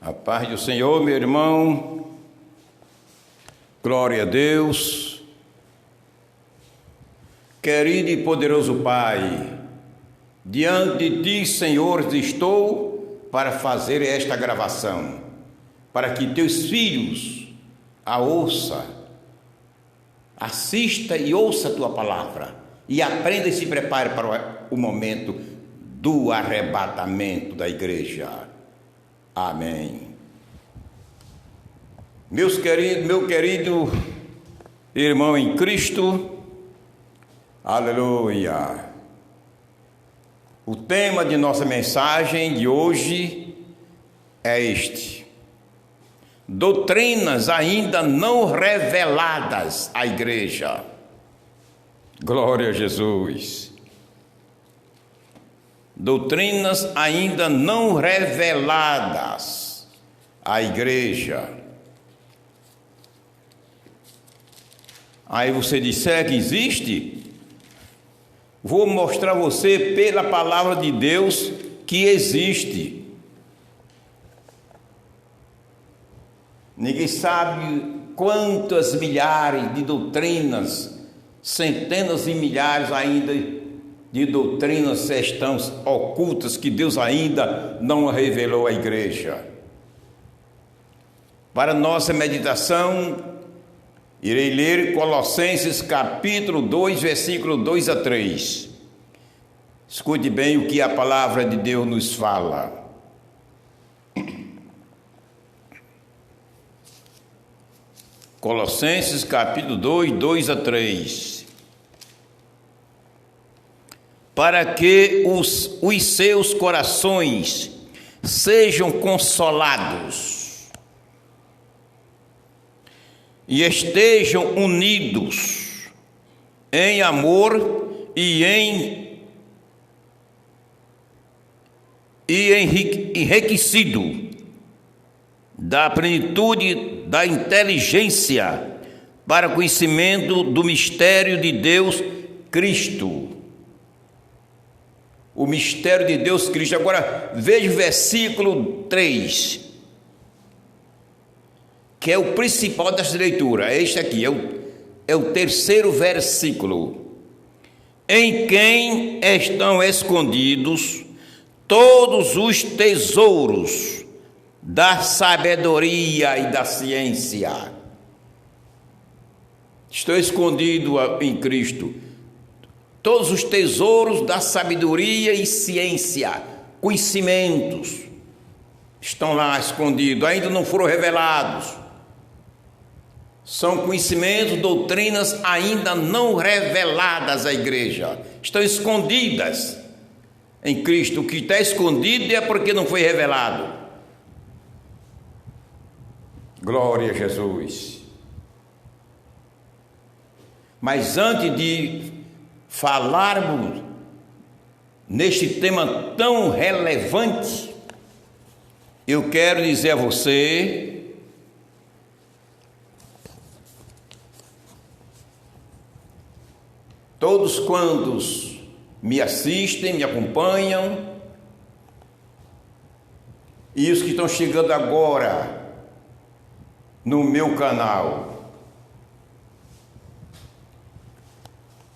A paz do Senhor, meu irmão, glória a Deus. Querido e poderoso Pai, diante de Ti, Senhor, estou para fazer esta gravação, para que Teus filhos a ouçam, assista e ouça a Tua palavra, e aprenda e se prepare para o momento do arrebatamento da igreja. Amém. Meu querido irmão em Cristo, aleluia. O tema de nossa mensagem de hoje é este: doutrinas ainda não reveladas à igreja. Glória a Jesus. Doutrinas ainda não reveladas à igreja. Aí você disser que existe, vou mostrar a você pela palavra de Deus que existe. Ninguém sabe quantas milhares de doutrinas, centenas e milhares ainda de doutrinas estão ocultas que Deus ainda não revelou à igreja. Para nossa meditação, irei ler Colossenses capítulo 2, versículo 2 a 3. Escute bem o que a palavra de Deus nos fala. Colossenses capítulo 2, 2 a 3. Para que os seus corações sejam consolados e estejam unidos em amor e enriquecido da plenitude da inteligência para conhecimento do mistério de Deus Cristo. O mistério de Deus Cristo. Agora veja o versículo 3, que é o principal desta leitura. Este aqui é o terceiro versículo. Em quem estão escondidos todos os tesouros da sabedoria e da ciência. Estão escondidos em Cristo todos os tesouros da sabedoria e ciência, conhecimentos, estão lá escondidos, ainda não foram revelados. São conhecimentos, doutrinas ainda não reveladas à igreja, estão escondidas em Cristo. O que está escondido é porque não foi revelado. Glória a Jesus. Mas antes de falarmos neste tema tão relevante, eu quero dizer a você todos quantos me assistem, me acompanham, e os que estão chegando agora no meu canal,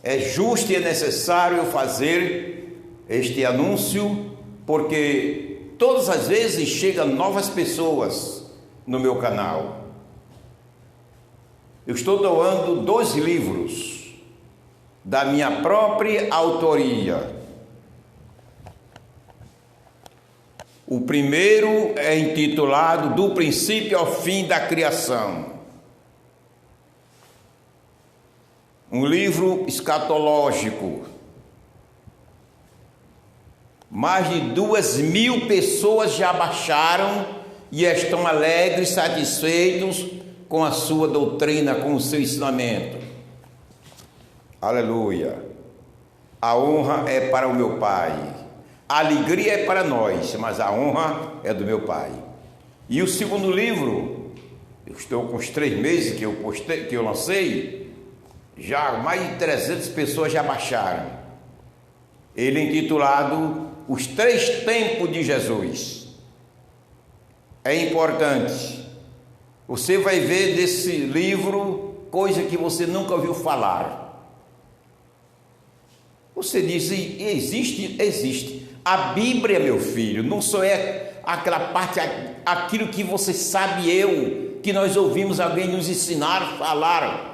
é justo e é necessário fazer este anúncio, porque todas as vezes chegam novas pessoas no meu canal. Eu estou doando 2 livros da minha própria autoria. O primeiro é intitulado Do Princípio ao Fim da Criação. Um livro escatológico. Mais de 2.000 pessoas já baixaram e estão alegres, satisfeitos com a sua doutrina, com o seu ensinamento. Aleluia. A honra é para o meu Pai. A alegria é para nós, mas a honra é do meu Pai. E o segundo livro, eu estou com os 3 meses que eu lancei, já mais de 300 pessoas já baixaram. Ele é intitulado Os 3 Tempos de Jesus. é importante. Você vai ver desse livro coisa que você nunca ouviu falar. Você diz, existe? Existe. A Bíblia, meu filho, não só é aquela parte, aquilo que você sabe que nós ouvimos alguém nos ensinar, falar.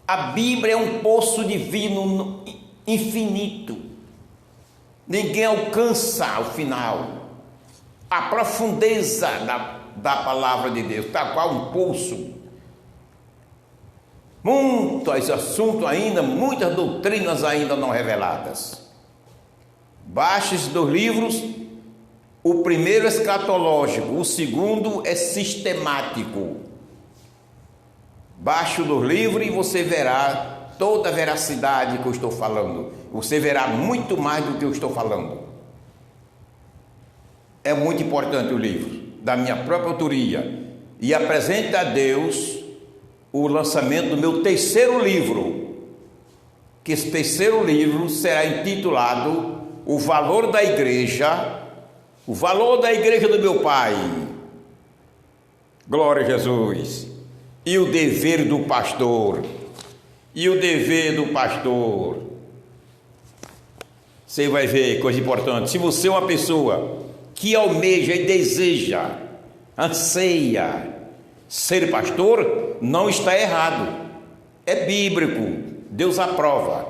A Bíblia é um poço divino infinito. Ninguém alcança o final. A profundeza da palavra de Deus, tal qual um poço. Muitos assuntos ainda, muitas doutrinas ainda não reveladas. Baixe dos livros, o primeiro é escatológico, o segundo é sistemático. Baixe dos livros e você verá toda a veracidade que eu estou falando. Você verá muito mais do que eu estou falando. É muito importante o livro, da minha própria autoria, e apresenta a Deus o lançamento do meu terceiro livro, que esse terceiro livro será intitulado O Valor da Igreja, o valor da igreja do meu Pai, glória a Jesus, e o dever do pastor, Você vai ver coisa importante. Se você é uma pessoa que almeja e deseja, anseia ser pastor, não está errado, é bíblico, Deus aprova.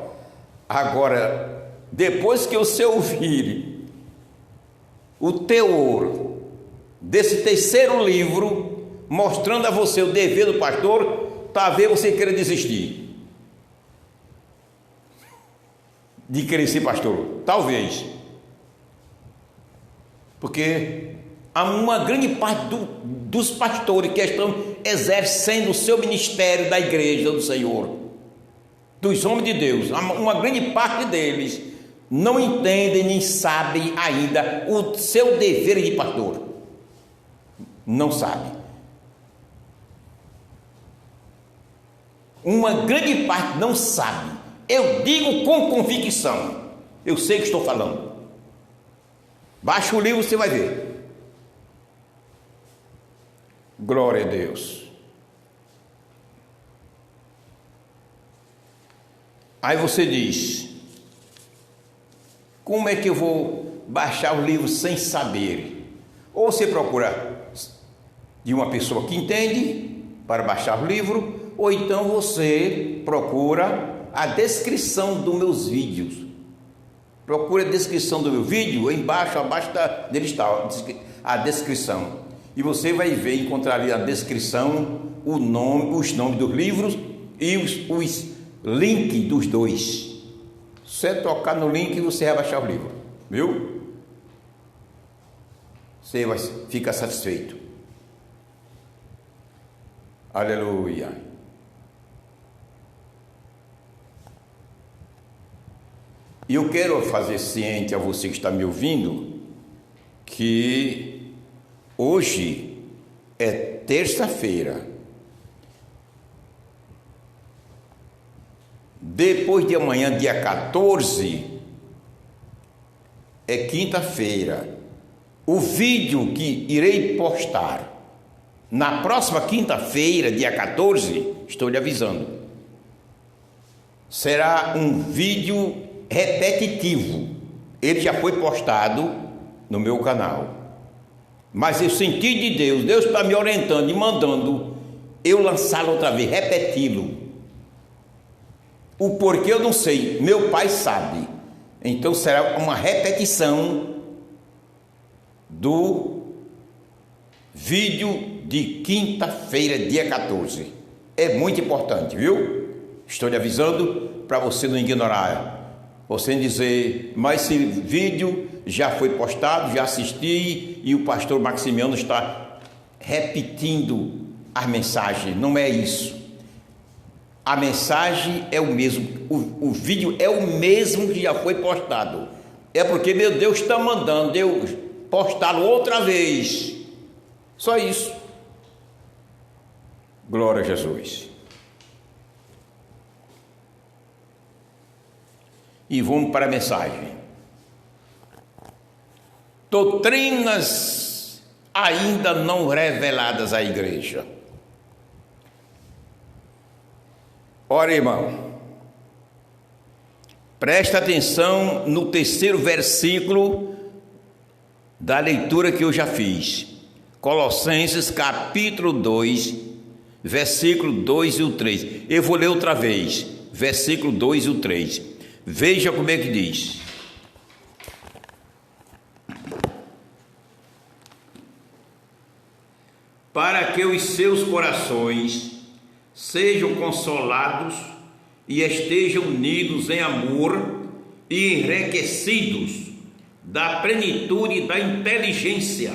Agora, depois que você ouvir o teor desse terceiro livro, mostrando a você o dever do pastor, talvez você queira desistir de querer ser pastor, talvez, porque há uma grande parte dos pastores que estão exercendo o seu ministério da igreja do Senhor, dos homens de Deus, uma grande parte deles não entendem nem sabem ainda o seu dever de pastor. Não sabe. Uma grande parte não sabe. Eu digo com convicção. Eu sei o que estou falando. Baixa o livro, você vai ver. Glória a Deus. Aí você diz: como é que eu vou baixar o livro sem saber? Ou você procura de uma pessoa que entende para baixar o livro, ou então você procura a descrição dos meus vídeos. Procura a descrição do meu vídeo, abaixo dele está a descrição. E você vai ver, encontrar ali a descrição, os nomes dos livros e os links dos dois. Se você tocar no link, você vai baixar o livro, viu? Você fica satisfeito. Aleluia. E eu quero fazer ciente a você que está me ouvindo que hoje é terça-feira. Depois de amanhã, dia 14, é quinta-feira. O vídeo que irei postar na próxima quinta-feira, dia 14, estou lhe avisando, será um vídeo repetitivo. Ele já foi postado no meu canal, mas eu senti de Deus está me orientando e mandando eu lançá-lo outra vez, repeti-lo. O porquê eu não sei, meu Pai sabe. Então será uma repetição do vídeo de quinta-feira, dia 14. É muito importante, viu? Estou lhe avisando para você não ignorar. Você dizer, mas esse vídeo já foi postado, já assisti, e o pastor Maximiano está repetindo as mensagens. Não é isso. A mensagem é o mesmo, o vídeo é o mesmo que já foi postado. É porque meu Deus está mandando eu postá-lo outra vez. Só isso. Glória a Jesus. E vamos para a mensagem. Doutrinas ainda não reveladas à igreja. Ora, irmão, presta atenção no terceiro versículo da leitura que eu já fiz. Colossenses capítulo 2, versículo 2 e o 3. Eu vou ler outra vez, versículo 2 e o 3. Veja como é que diz. Para que os seus corações sejam consolados e estejam unidos em amor e enriquecidos da plenitude da inteligência,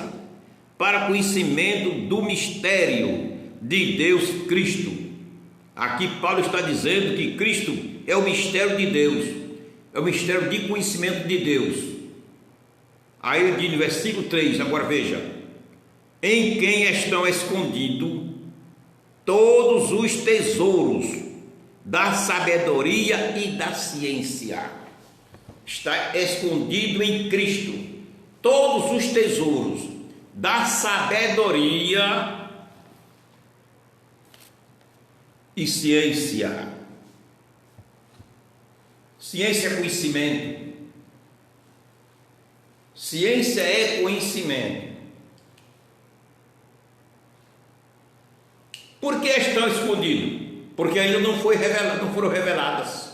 para conhecimento do mistério de Deus Cristo. Aqui Paulo está dizendo que Cristo é o mistério de Deus, é o mistério de conhecimento de Deus. Aí ele diz no versículo 3, agora veja: em quem estão escondidos todos os tesouros da sabedoria e da ciência. Está escondido em Cristo todos os tesouros da sabedoria e ciência. Ciência é conhecimento. Ciência é conhecimento. Por que estão escondidos? Porque ainda não foram reveladas.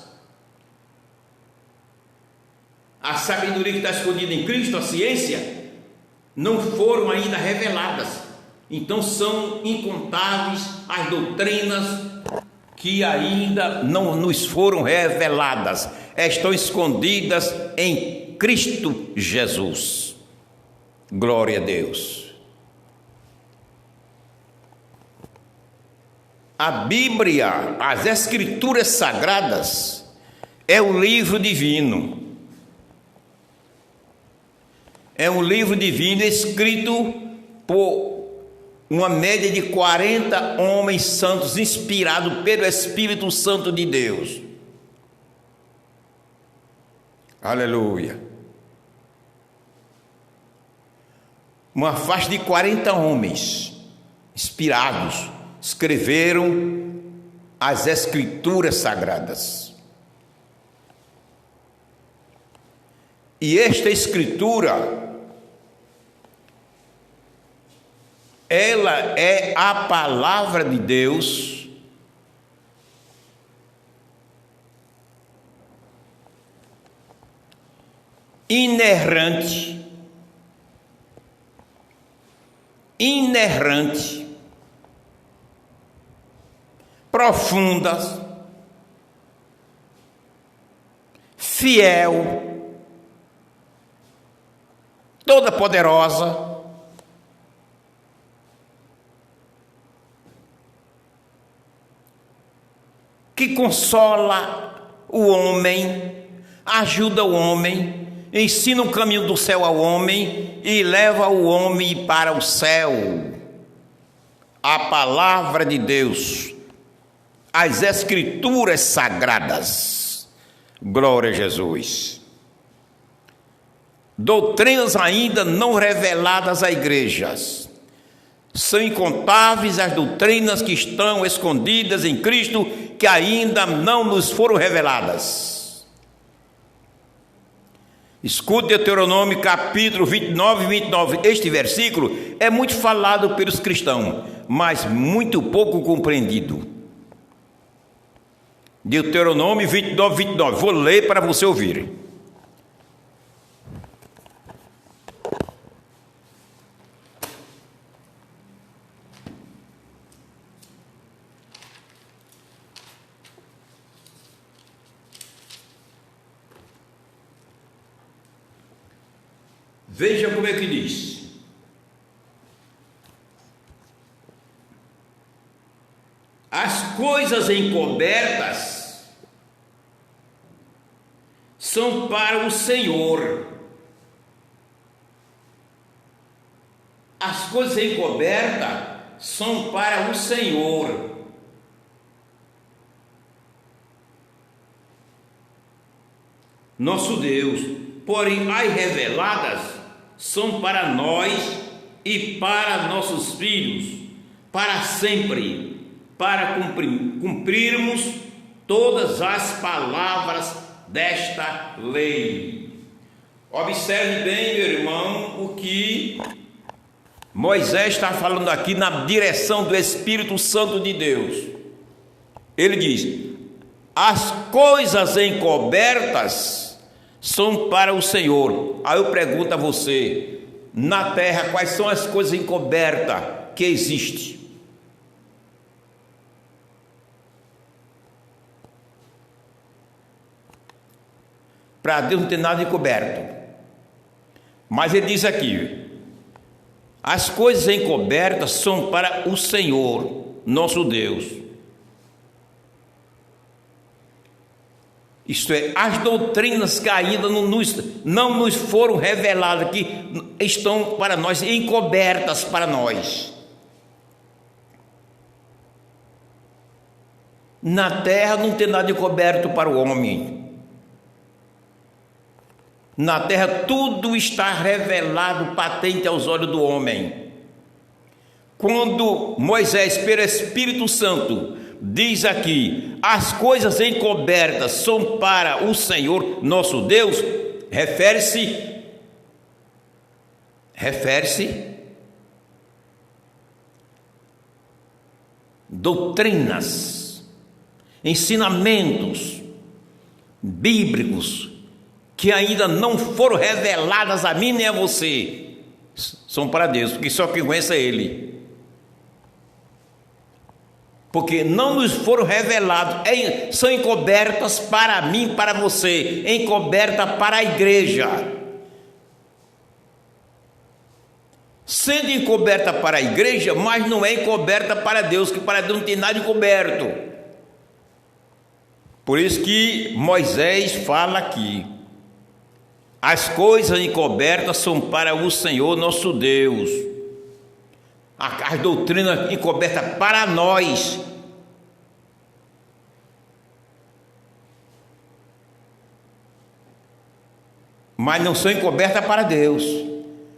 A sabedoria que está escondida em Cristo, a ciência, não foram ainda reveladas. Então são incontáveis as doutrinas que ainda não nos foram reveladas. Estão escondidas em Cristo Jesus. Glória a Deus. A Bíblia, as Escrituras Sagradas, é o livro divino. É um livro divino escrito por uma média de 40 homens santos, inspirados pelo Espírito Santo de Deus. Aleluia. Uma faixa de 40 homens inspirados escreveram as Escrituras Sagradas. E esta Escritura, ela é a palavra de Deus inerrante, profunda, fiel, toda poderosa, que consola o homem, ajuda o homem, ensina o caminho do céu ao homem e leva o homem para o céu. A palavra de Deus, as Escrituras Sagradas. Glória a Jesus. Doutrinas ainda não reveladas a igrejas. São incontáveis as doutrinas que estão escondidas em Cristo, que ainda não nos foram reveladas. Escute Deuteronômio capítulo 29 e 29. Este versículo é muito falado pelos cristãos, mas muito pouco compreendido. Deuteronômio 29, 29. Vou ler para você ouvir. Veja como é que diz. As coisas encobertas são para o Senhor. As coisas encobertas são para o Senhor. Nosso Deus. Porém, as reveladas são para nós e para nossos filhos, para sempre, para cumprirmos todas as palavras desta lei. Observe bem, meu irmão, o que Moisés está falando aqui na direção do Espírito Santo de Deus. Ele diz: as coisas encobertas são para o Senhor. Aí eu pergunto a você: na terra, quais são as coisas encobertas que existem? Para Deus não tem nada encoberto. Mas ele diz aqui: as coisas encobertas são para o Senhor, nosso Deus. Isto é, as doutrinas que ainda não nos foram reveladas, que estão para nós, encobertas para nós. Na terra não tem nada encoberto para o homem. Na terra tudo está revelado, patente aos olhos do homem. Quando Moisés, pelo Espírito Santo, diz aqui: as coisas encobertas são para o Senhor nosso Deus, refere-se doutrinas, ensinamentos bíblicos que ainda não foram reveladas a mim nem a você, são para Deus, porque só quem conhece é Ele. Porque não nos foram revelados, são encobertas para mim, para você, encoberta para a igreja. Sendo encoberta para a igreja, mas não é encoberta para Deus, que para Deus não tem nada encoberto. Por isso que Moisés fala aqui: as coisas encobertas são para o Senhor nosso Deus. As doutrinas encobertas para nós. Mas não são encobertas para Deus.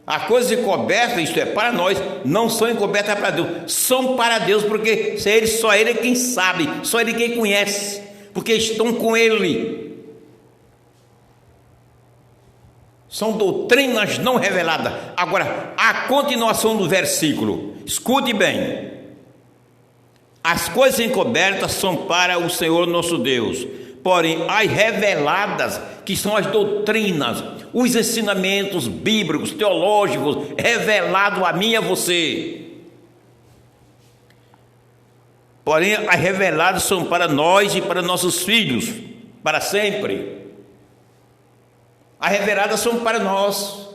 As coisas encobertas, isto é, para nós, não são encobertas para Deus. São para Deus, porque só Ele é quem sabe, só Ele é quem conhece, porque estão com Ele. São doutrinas não reveladas. Agora, a continuação do versículo, escute bem: as coisas encobertas são para o Senhor nosso Deus, porém as reveladas, que são as doutrinas, os ensinamentos bíblicos, teológicos, revelados a mim e a você. Porém as reveladas são para nós e para nossos filhos, para sempre. As reveladas são para nós,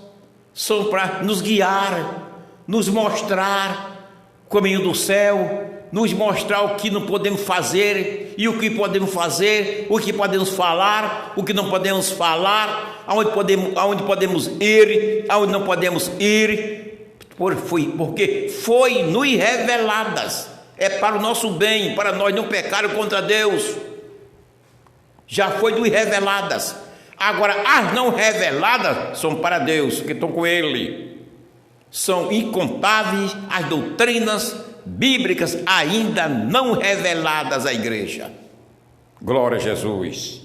são para nos guiar, nos mostrar o caminho do céu, nos mostrar o que não podemos fazer e o que podemos fazer, o que podemos falar, o que não podemos falar, aonde podemos ir, aonde não podemos ir, porque foi nos reveladas, é para o nosso bem, para nós não pecarmos contra Deus, já foi nos reveladas. Agora, as não reveladas são para Deus, que estão com Ele. São incontáveis as doutrinas bíblicas ainda não reveladas à igreja. Glória a Jesus.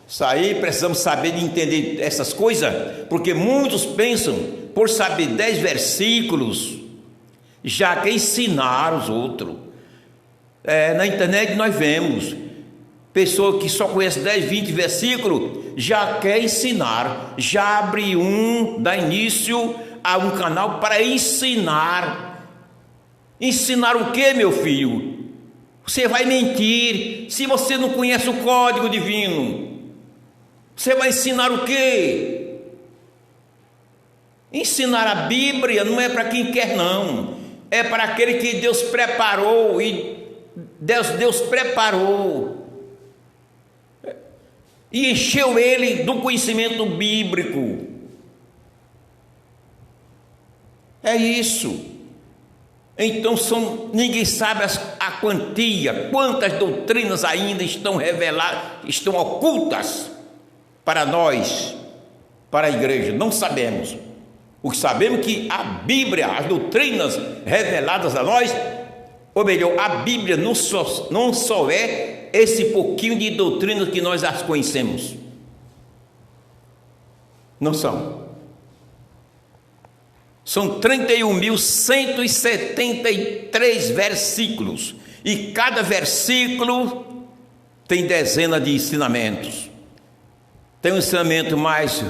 Isso aí precisamos saber de entender essas coisas, porque muitos pensam, por saber 10 versículos, já quer ensinar os outros. Na internet nós vemos pessoa que só conhece 10, 20 versículos, já quer ensinar, já abre dá início a um canal para ensinar. Ensinar o que, meu filho? Você vai mentir se você não conhece o código divino. Você vai ensinar o quê? Ensinar a Bíblia não é para quem quer, não. É para aquele que Deus preparou, e Deus preparou e encheu ele do conhecimento bíblico. É isso. Então ninguém sabe a quantia, quantas doutrinas ainda estão reveladas, estão ocultas para nós. para a igreja? Não sabemos. O que sabemos é que a Bíblia, as doutrinas reveladas a nós, ou melhor, a Bíblia não só é esse pouquinho de doutrinas que nós as conhecemos. Não são. São 31.173 versículos. E cada versículo tem dezenas de ensinamentos. Tem um ensinamento mais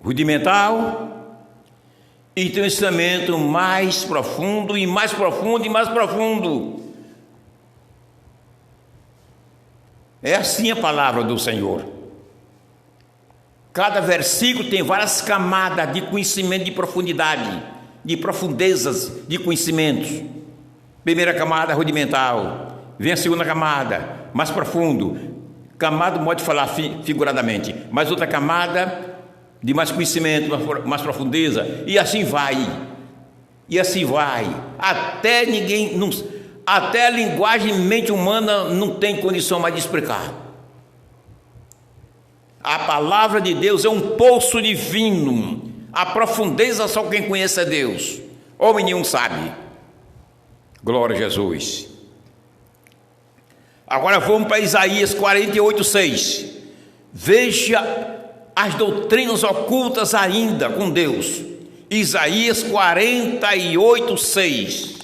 rudimentar e tem um ensinamento mais profundo e mais profundo e mais profundo. É assim a palavra do Senhor. Cada versículo tem várias camadas de conhecimento, de profundidade, de profundezas de conhecimentos. Primeira camada rudimentar, vem a segunda camada, mais profundo. Camada pode falar figuradamente, mas outra camada de mais conhecimento, mais profundeza, e assim vai. E assim vai. Até a linguagem mente humana não tem condição mais de explicar. A palavra de Deus é um poço divino. A profundeza só quem conhece é Deus. Homem nenhum sabe. Glória a Jesus. Agora vamos para Isaías 48:6. Veja as doutrinas ocultas ainda com Deus. Isaías 48:6.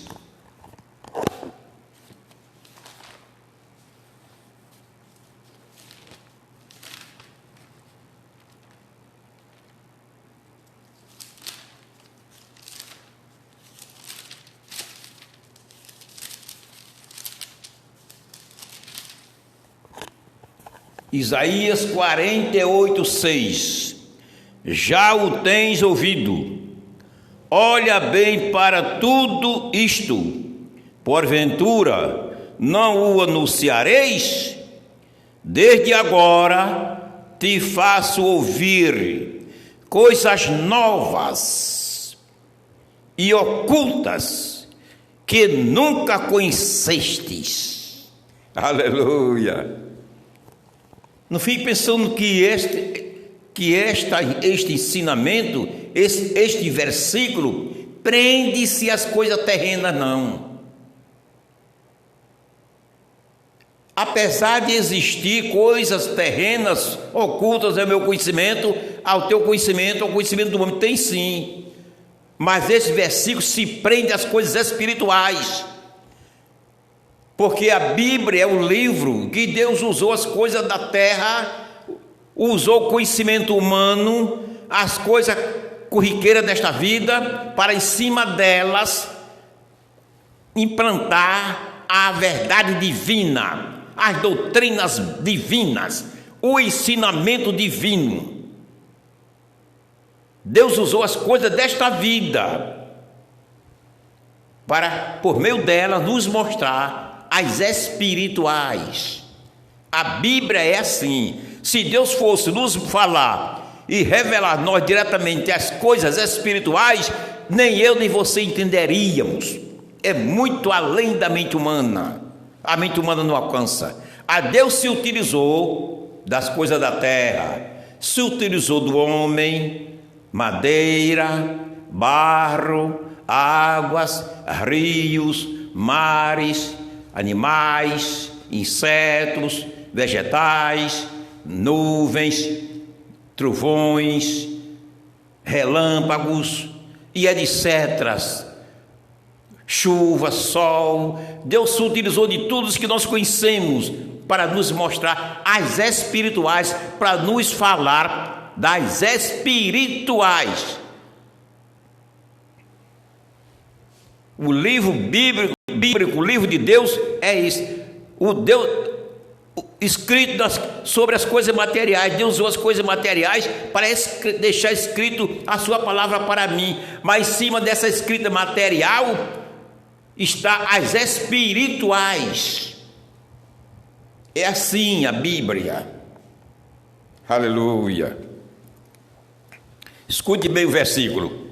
Isaías 48:6. Já o tens ouvido, olha bem para tudo isto, porventura não o anunciareis? Desde agora te faço ouvir coisas novas e ocultas que nunca conhecestes. Aleluia! Não fique pensando que este ensinamento, este versículo, prende-se às coisas terrenas, não. Apesar de existir coisas terrenas, ocultas ao meu conhecimento, ao teu conhecimento, ao conhecimento do homem, tem sim. Mas esse versículo se prende às coisas espirituais. Porque a Bíblia é o livro que Deus usou as coisas da terra, usou o conhecimento humano, as coisas corriqueiras desta vida, para em cima delas implantar a verdade divina, as doutrinas divinas, o ensinamento divino. Deus usou as coisas desta vida para, por meio dela, nos mostrar as espirituais. A Bíblia é assim. Se Deus fosse nos falar e revelar nós diretamente as coisas espirituais, nem eu nem você entenderíamos. É muito além da mente humana. A mente humana não alcança. A Deus se utilizou das coisas da terra, se utilizou do homem, madeira, barro, águas, rios, mares, animais, insetos, vegetais, nuvens, trovões, relâmpagos e etc. Chuva, sol. Deus se utilizou de tudo isso que nós conhecemos para nos mostrar as espirituais, para nos falar das espirituais. O livro bíblico, o livro de Deus é isso. O Deus escrito sobre as coisas materiais. Deus usou as coisas materiais para deixar escrito a sua palavra para mim. Mas em cima dessa escrita material está as espirituais. É assim a Bíblia. Aleluia. Escute bem o versículo.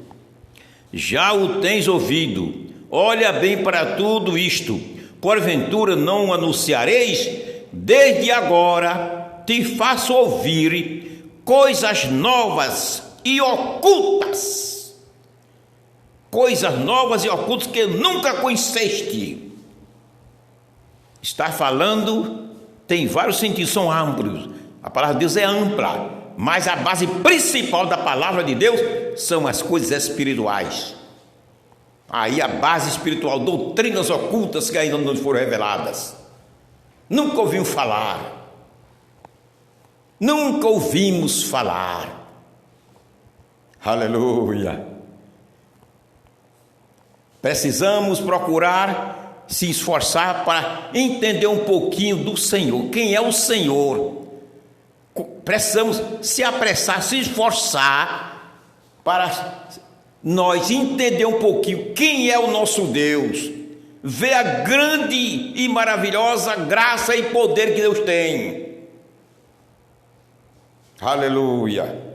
Já o tens ouvido, olha bem para tudo isto, porventura não anunciareis? Desde agora te faço ouvir coisas novas e ocultas. Coisas novas e ocultas que nunca conheceste. Está falando, tem vários sentidos, são amplos. A palavra de Deus é ampla, mas a base principal da palavra de Deus são as coisas espirituais. Aí a base espiritual, doutrinas ocultas que ainda não foram reveladas. Nunca ouviu falar. Nunca ouvimos falar. Aleluia. Precisamos procurar se esforçar para entender um pouquinho do Senhor. Quem é o Senhor? Precisamos se apressar, se esforçar para nós entender um pouquinho quem é o nosso Deus. Ver a grande e maravilhosa graça e poder que Deus tem. Aleluia.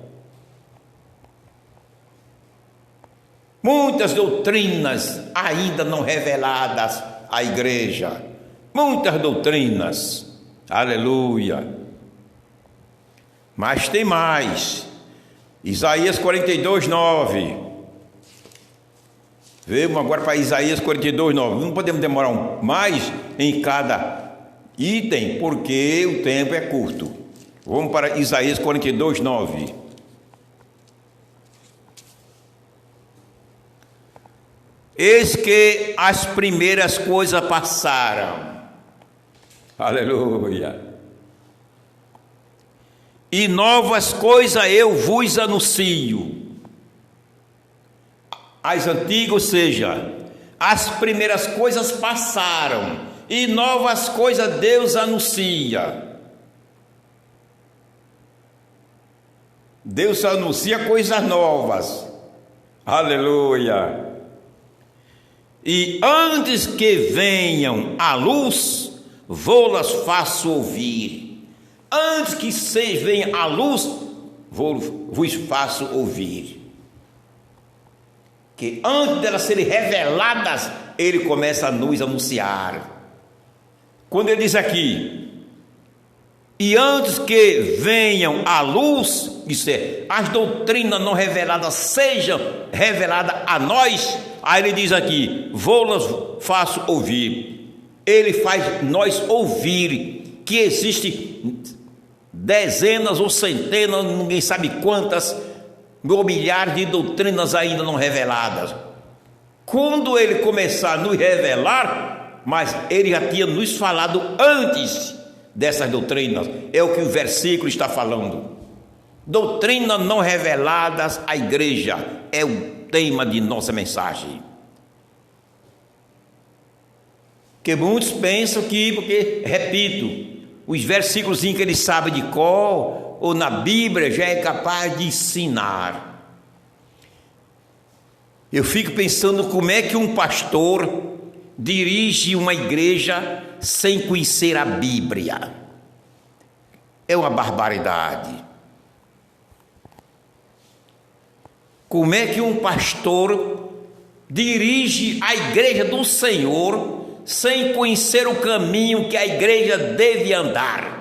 Muitas doutrinas ainda não reveladas à igreja. Muitas doutrinas. Aleluia. Mas tem mais. Isaías 42, 9. Vamos agora para Isaías 42, 9. Não podemos demorar mais em cada item, porque o tempo é curto. Vamos para Isaías 42, 9. Eis que as primeiras coisas passaram. Aleluia. E novas coisas eu vos anuncio. As antigas, ou seja, as primeiras coisas passaram, e novas coisas Deus anuncia. Deus anuncia coisas novas. Aleluia. E antes que venham à luz, vou-las faço ouvir. Antes que vocês venham à luz, vos faço ouvir. Que antes delas serem reveladas, ele começa a nos anunciar. Quando ele diz aqui, e antes que venham à luz, isso é, as doutrinas não reveladas sejam reveladas a nós, aí ele diz aqui, vou-las faço ouvir. Ele faz nós ouvir que existe dezenas ou centenas, ninguém sabe quantas, milhares de doutrinas ainda não reveladas. Quando ele começar a nos revelar, mas ele já tinha nos falado antes dessas doutrinas, é o que o versículo está falando. Doutrinas não reveladas à igreja é o tema de nossa mensagem. Que muitos pensam que, porque, repito, os versículos que eles sabem de cor, ou na Bíblia, já é capaz de ensinar. Eu fico pensando como é que um pastor dirige uma igreja sem conhecer a Bíblia. É uma barbaridade. Como é que um pastor dirige a igreja do Senhor sem conhecer o caminho que a igreja deve andar?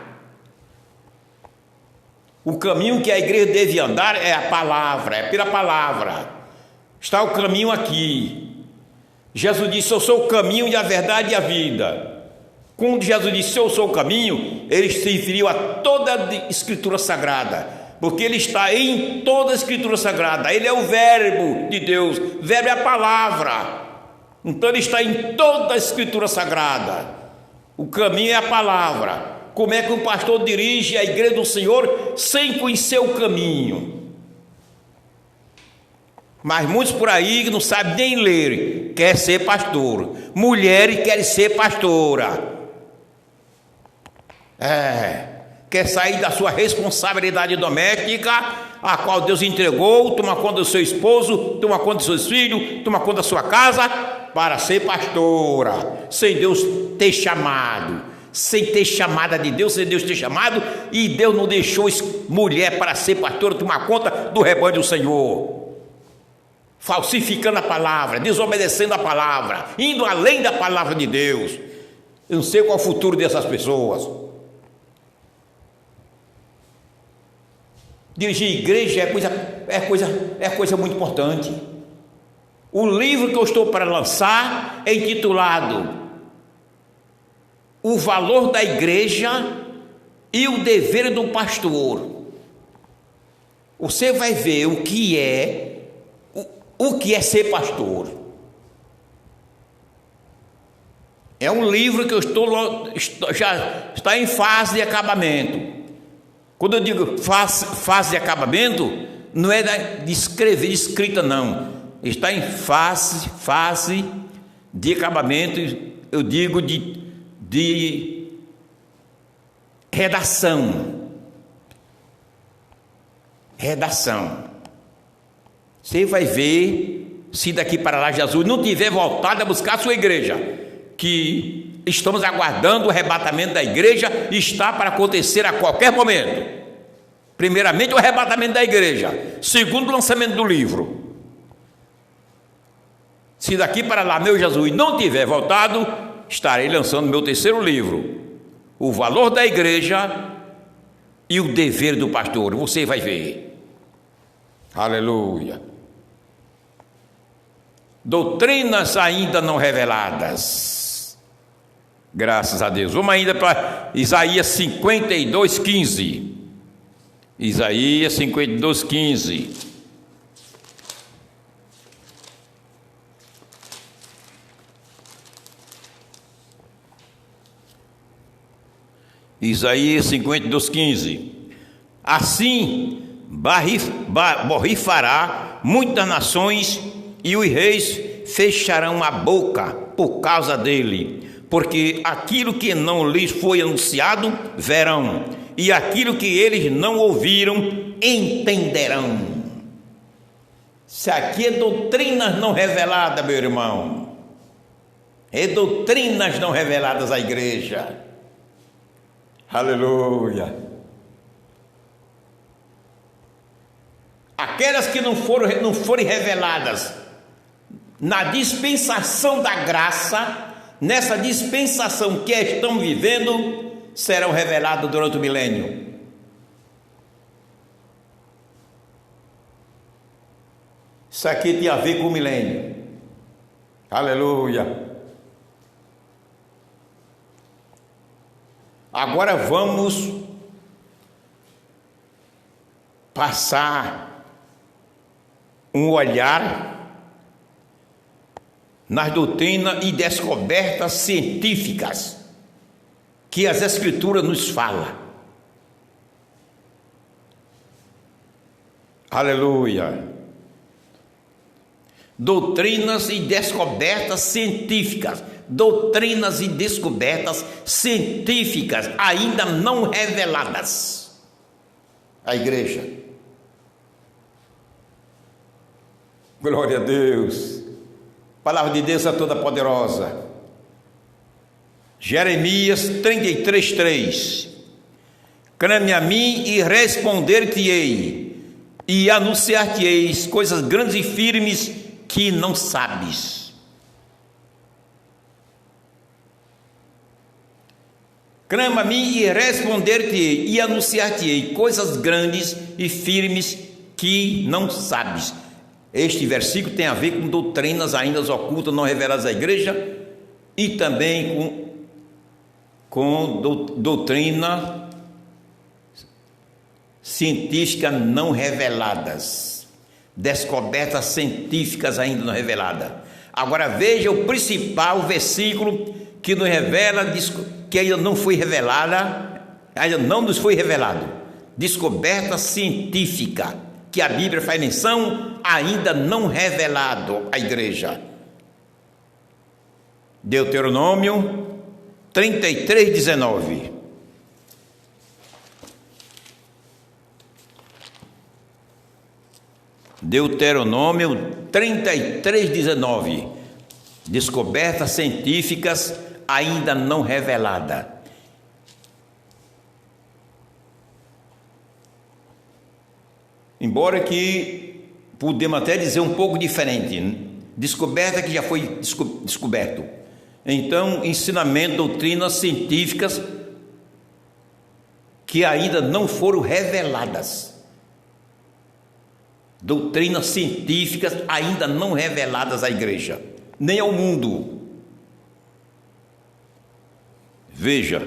O caminho que a igreja deve andar é a palavra, é pela palavra. Está o caminho aqui. Jesus disse, eu sou o caminho e a verdade e a vida. Quando Jesus disse, eu sou o caminho, ele se referiu a toda a Escritura Sagrada, porque ele está em toda a Escritura Sagrada. Ele é o verbo de Deus, o verbo é a palavra. Então ele está em toda a Escritura Sagrada. O caminho é a palavra. Como é que um pastor dirige a igreja do Senhor sem conhecer o caminho? Mas muitos por aí que não sabem nem ler, quer ser pastor. Mulheres querem ser pastora. Quer sair da sua responsabilidade doméstica, a qual Deus entregou, toma conta do seu esposo, toma conta dos seus filhos, toma conta da sua casa, para ser pastora, sem Deus ter chamado. Sem ter chamada de Deus, sem Deus ter chamado, e Deus não deixou mulher para ser pastora, tomar conta do rebanho do Senhor, falsificando a palavra, desobedecendo a palavra, indo além da palavra de Deus. Eu não sei qual é o futuro dessas pessoas. Dirigir igreja é coisa muito importante. O livro que eu estou para lançar é intitulado O Valor da Igreja e o Dever do Pastor. Você vai ver o que é ser pastor. É um livro que já está em fase de acabamento. Quando eu digo fase de acabamento, não é de escrever, de escrita não. Está em fase de acabamento, eu digo de redação. Você vai ver, se daqui para lá Jesus não tiver voltado a buscar a sua igreja, que estamos aguardando o arrebatamento da igreja, está para acontecer a qualquer momento. Primeiramente o arrebatamento da igreja, segundo o lançamento do livro. Se daqui para lá meu Jesus não tiver voltado, estarei lançando meu terceiro livro, O Valor da Igreja e o Dever do Pastor. Você vai ver. Aleluia. Doutrinas ainda não reveladas. Graças a Deus. Vamos ainda para Isaías 52:15. Isaías 52:15. Isaías 52:15. Assim borrifará muitas nações e os reis fecharão a boca por causa dele, porque aquilo que não lhes foi anunciado verão, e aquilo que eles não ouviram entenderão. Isso aqui é doutrinas não reveladas, meu irmão. É doutrinas não reveladas à igreja. Aleluia. Aquelas que não forem reveladas na dispensação da graça, nessa dispensação que estão vivendo, serão reveladas durante o milênio. Isso aqui tem a ver com o milênio. Aleluia. Agora vamos passar um olhar nas doutrinas e descobertas científicas que as Escrituras nos falam. Aleluia. Doutrinas e descobertas científicas. Doutrinas e descobertas científicas ainda não reveladas à igreja. Glória a Deus. A palavra de Deus é toda poderosa. Jeremias 33:3. Clame a mim e responder-te-ei, e anunciar-te-eis coisas grandes e firmes que não sabes. Clama a mim e responder-te-ei, e anunciar-te-ei coisas grandes e firmes que não sabes. Este versículo tem a ver com doutrinas ainda ocultas, não reveladas à igreja, e também com doutrina científica não reveladas, descobertas científicas ainda não reveladas. Agora veja o principal versículo que nos revela, que ainda não foi revelada, ainda não nos foi revelado. Descoberta científica, que a Bíblia faz menção, ainda não revelado à igreja. Deuteronômio 33:19. Deuteronômio 33:19. Descobertas científicas ainda não revelada. Embora que podemos até dizer um pouco diferente, descoberta que já foi descoberto. Então, ensinamento, doutrinas científicas que ainda não foram reveladas. doutrinas científicas ainda não reveladas à igreja, nem ao mundo. Veja,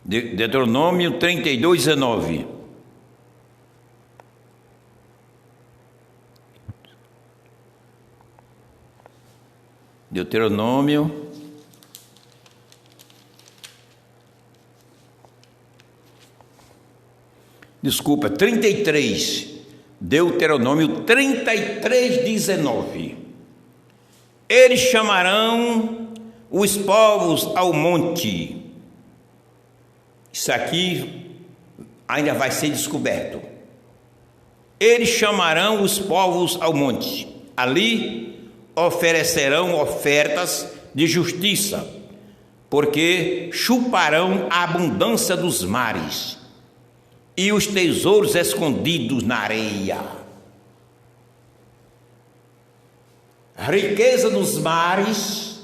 Deuteronômio 32, 19. Deuteronômio 33. Deuteronômio 33, 19. Eles chamarão os povos ao monte. Isso aqui ainda vai ser descoberto. Eles chamarão os povos ao monte. Ali oferecerão ofertas de justiça, porque chuparão a abundância dos mares e os tesouros escondidos na areia. Riqueza nos mares,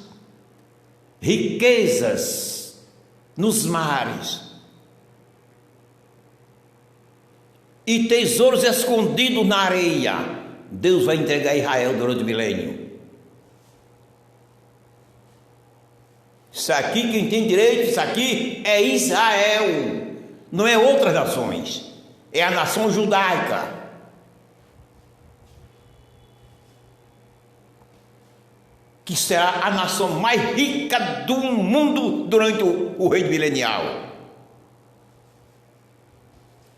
riquezas nos mares e tesouros escondidos na areia. Deus vai entregar a Israel durante o milênio. Isso aqui, quem tem direito, isso aqui é Israel, não é outras nações, é a nação judaica. Que será a nação mais rica do mundo durante o reino milenial.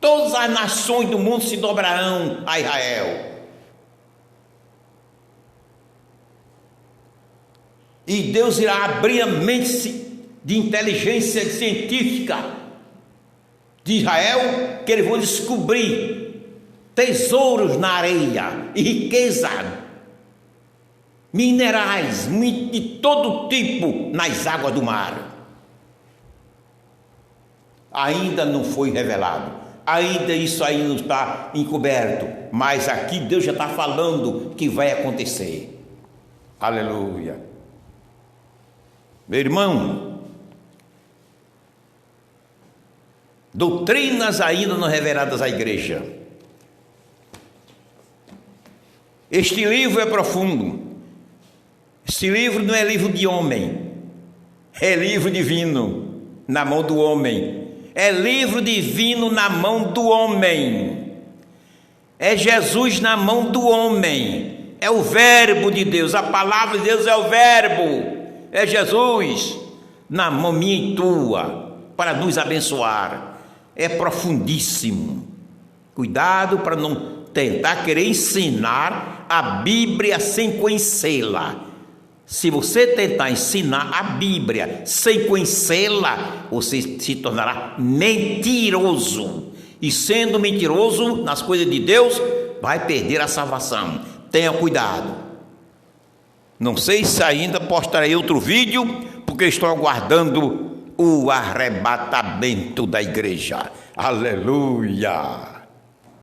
Todas as nações do mundo se dobrarão a Israel. E Deus irá abrir a mente de inteligência científica de Israel, que eles vão descobrir tesouros na areia e riqueza, minerais de todo tipo nas águas do mar. Ainda não foi revelado, ainda isso aí não está encoberto, mas aqui Deus já está falando que vai acontecer. Aleluia. Meu irmão, doutrinas ainda não reveladas à igreja. Este livro é profundo. Este livro não é livro de homem, é livro divino na mão do homem. É livro divino na mão do homem. É Jesus na mão do homem. É o verbo de Deus, a palavra de Deus é o verbo. É Jesus na mão minha e tua, para nos abençoar. É profundíssimo. Cuidado para não tentar querer ensinar a Bíblia sem conhecê-la. Se você tentar ensinar a Bíblia sem conhecê-la, você se tornará mentiroso. E sendo mentiroso nas coisas de Deus, vai perder a salvação. Tenha cuidado. Não sei se ainda postarei outro vídeo, porque estou aguardando o arrebatamento da igreja. Aleluia!